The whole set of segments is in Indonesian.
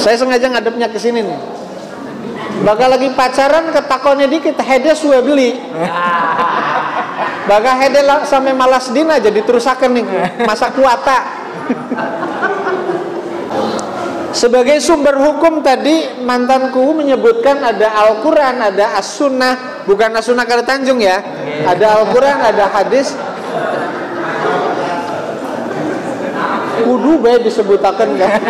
Saya sengaja ngadepnya ke sini nih. Bakal lagi pacaran ketakonnya dikit hede suwe beli. Bakal hede sampai malas dina jadi terusakan nih masa kuata. Sebagai sumber hukum tadi mantanku menyebutkan ada Al-Quran, ada As-Sunnah. Bukan As-Sunnah Kali Tanjung ya. Ada Al-Quran, ada hadis. Kudu bae disebutakan kan.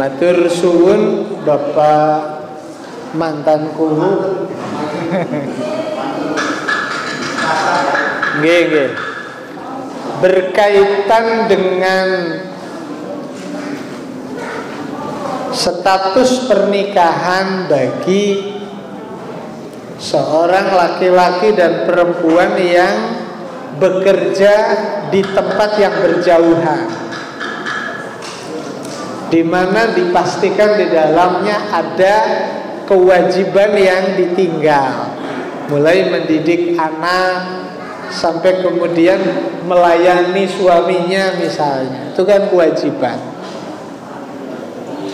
Matur suwun Bapak mantanku. Nggih. Berkaitan dengan status pernikahan bagi seorang laki-laki dan perempuan yang bekerja di tempat yang berjauhan, di mana dipastikan di dalamnya ada kewajiban yang ditinggal, mulai mendidik anak sampai kemudian melayani suaminya misalnya, itu kan kewajiban.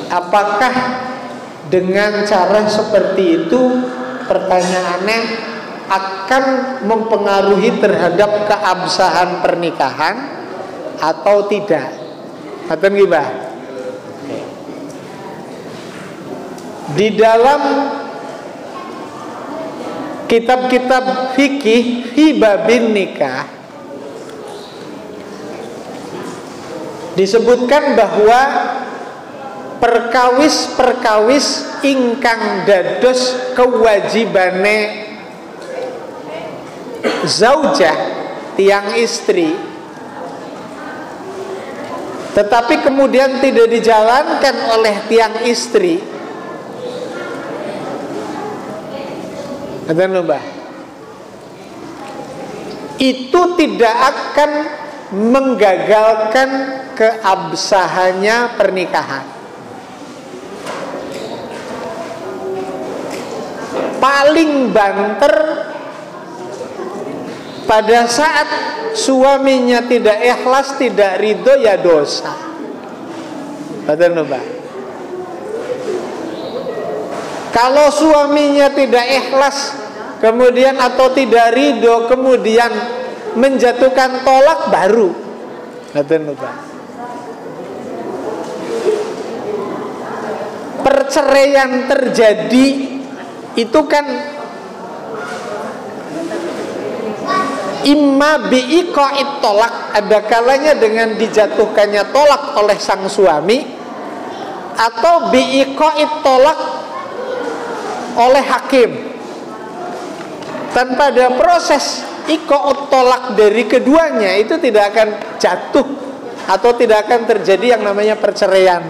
Apakah dengan cara seperti itu, pertanyaannya, akan mempengaruhi terhadap keabsahan pernikahan atau tidak? Ngaten gibah? Di dalam kitab-kitab fikih hibabin nikah disebutkan bahwa perkawis-perkawis ingkang dados kewajibane zaujah tiang istri, tetapi kemudian tidak dijalankan oleh tiang istri, itu tidak akan menggagalkan keabsahannya pernikahan. Paling banter pada saat suaminya tidak ikhlas, tidak ridho, ya dosa. Kalau suaminya tidak ikhlas kemudian atau tidak ridho kemudian menjatuhkan tolak, baru perceraian terjadi. Itu kan imma bi'iqa'it tolak, ada kalanya dengan dijatuhkannya tolak oleh sang suami, atau bi'iqa'it tolak oleh hakim. Tanpa ada proses iqa'ut tolak dari keduanya, itu tidak akan jatuh atau tidak akan terjadi yang namanya perceraian.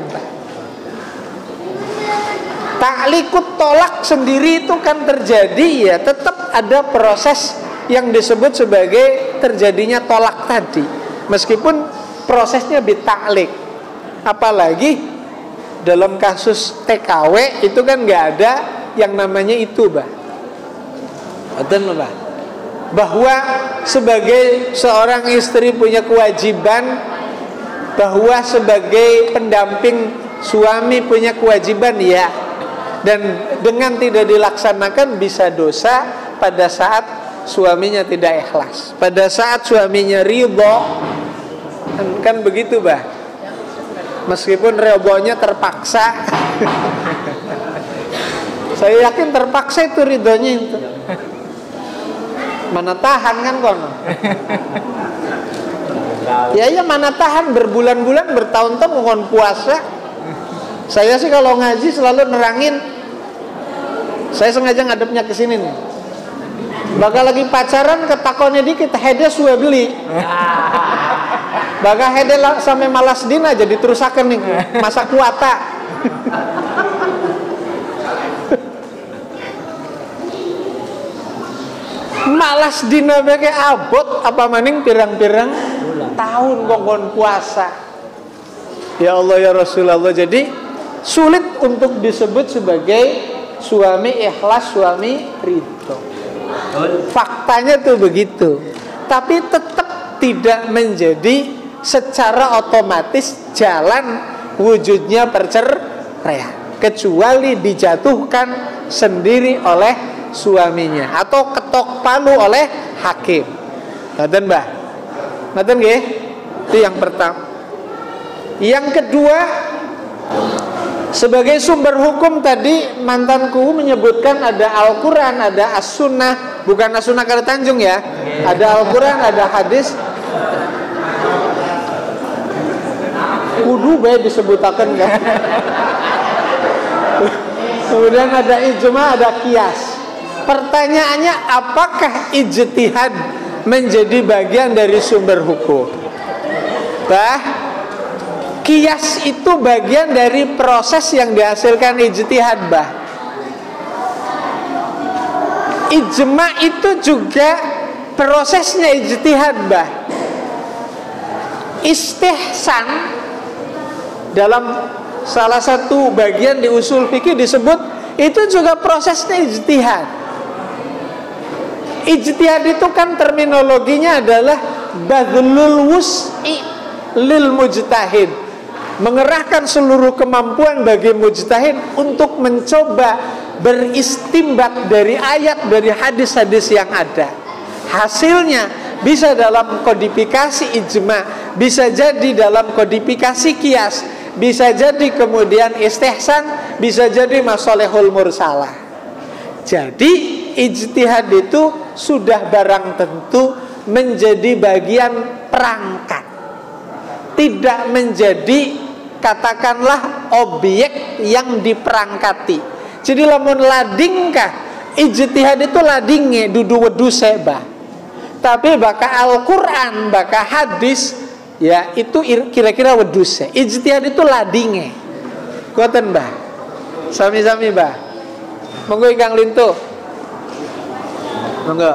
Ta'liqut tolak sendiri itu kan terjadi, ya tetap ada proses yang disebut sebagai terjadinya tolak tadi, meskipun prosesnya bita'liq. Apalagi dalam kasus TKW itu kan nggak ada yang namanya itu, bahwa sebagai seorang istri punya kewajiban, bahwa sebagai pendamping suami punya kewajiban, ya. Dan dengan tidak dilaksanakan bisa dosa pada saat suaminya tidak ikhlas, pada saat suaminya ridho, kan begitu, meskipun ridhonya terpaksa. Saya yakin terpaksa itu ridhonya itu. Mana tahan kan kono? Ya mana tahan berbulan-bulan, bertahun-tahun mohon puasa. Saya sih kalau ngaji selalu nerangin. Saya sengaja ngadepnya ke sini nih. Bakal lagi pacaran ketakonnya dikit hede suwe beli. Bakal hede sampai malas dina jadi terusakan nih masa kuata. Malas dina beke abot apa maning pirang-pirang tahun kongkon puasa. Ya Allah ya Rasulullah, jadi sulit untuk disebut sebagai suami ikhlas, suami ridho. Faktanya tuh begitu. Tapi tetap tidak menjadi secara otomatis jalan wujudnya perceraian, kecuali dijatuhkan sendiri oleh suaminya atau ketok palu oleh hakim. Ngoten, Mbah? Ngoten nggih? Itu yang pertama. Yang kedua, sebagai sumber hukum tadi mantanku menyebutkan ada Al-Quran, ada As-Sunnah. Bukan As-Sunnah Kali Tanjung ya. Ada Al-Quran, ada hadis. Kudu bae disebutakan kan. Kemudian ada ijma, ada qiyas. Pertanyaannya, apakah ijtihad menjadi bagian dari sumber hukum? Qiyas itu bagian dari proses yang dihasilkan ijtihad, Bah. Ijma itu juga prosesnya ijtihad, Bah. Istihsan dalam salah satu bagian di usul fikih disebut itu juga prosesnya ijtihad. Ijtihad itu kan terminologinya adalah badlul wus'i lil mujtahid, mengerahkan seluruh kemampuan bagi mujtahid untuk mencoba beristimbat dari ayat, dari hadis-hadis yang ada. Hasilnya bisa dalam kodifikasi ijma, bisa jadi dalam kodifikasi qiyas, bisa jadi kemudian istihsan, bisa jadi masalihul mursalah. Jadi ijtihad itu sudah barang tentu menjadi bagian perangkat, tidak menjadi katakanlah objek yang diperangkati. Jadi lamun ladingkah ijtihad itu ladinge dudu weduse, Bah. Tapi baka Al-Quran, baka hadis, ya itu kira-kira weduse. Ijtihad itu ladinge. Kuatan, Bah. Sami-sami, Bah. Monggo ingkang lintuh. Monggo.